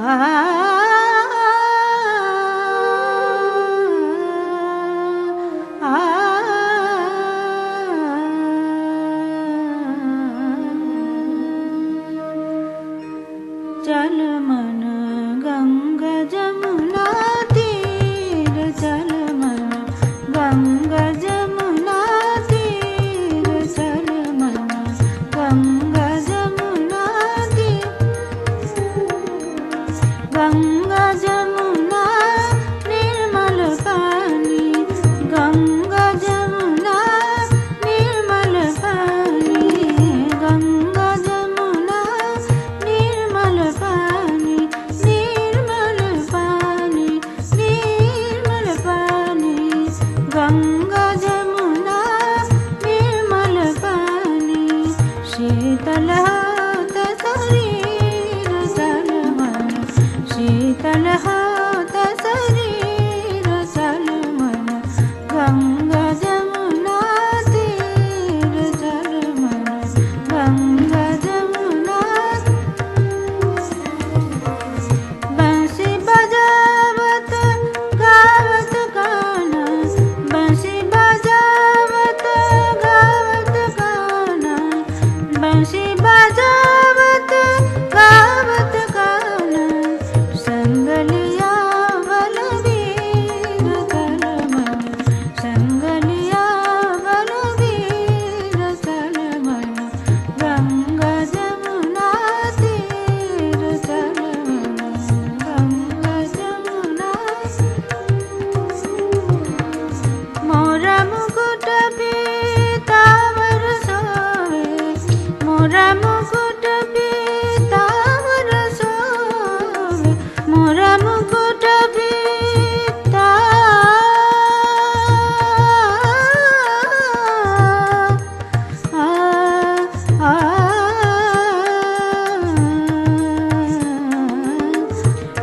चल मन गंगा जमुना तीर, चल मन गंगा जमुना तीर, चल मन गंगा जमुना तीर। गंगा जमुना निर्मल पानी, गंगा जमुना निर्मल पानी, गंगा जमुना निर्मल पानी, निर्मल पानी, निर्मल पानी। गंगा जमुना निर्मल पानी, शीतल होत शरीर, चल मन शीतल होत शरीर, चल मन गंगा जमुना तीर, चल मन गंगा जमुना। बंसी बजावत गावत गाना, बंसी बजावत गावत गाना, बंसी बजावत गावत गाना। संग लिया बलवीर, चल मन संग लिया बलवीर, चल मन गंगा जमुना तीर, चल मन गंगा जमुना। मोरा मुकुट पीतांबर सोवे, मोरा मुकुट पीतांबर सोवे, मोरा मुकुट पीता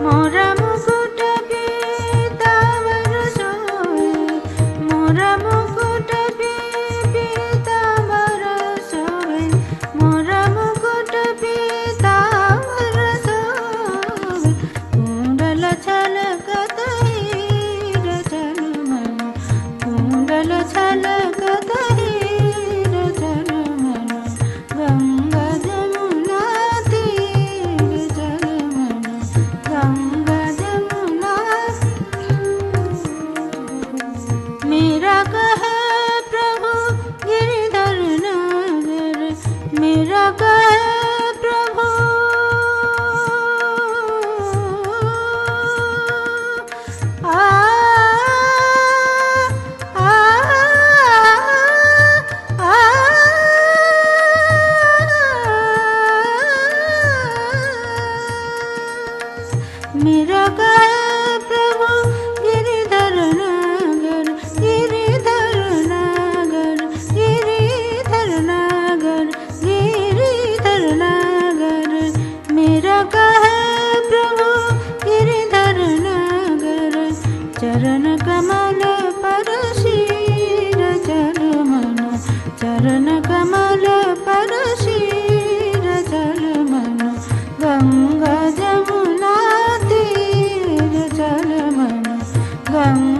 मोरा मुकुट पीतांबर सोवे, मोरा मुकुट पीतांबर सोवे, मोरा मुकुट पीतांबर सोवे। कुंडल छलकत हीर, चल मन कुंडल छलकत हीर, चल मन गंगा जमुना तीर, चल मन गंगा जमुना। मेरा कहे प्रभु गिरिधर नगर, मेरा कहे प्रभु आ आ आ मेरा कहे प्रभु गिरिधर नगर, गिरिधर नगर, गिरिधर नगर, गिरिधर नगर। मेरा कहे प्रभु गिरिधर नगर, चरण कमल पर शीर, चल मन चरण कमल पर शीर, चल मन गंगा जमुना तीर, चल मन गंगा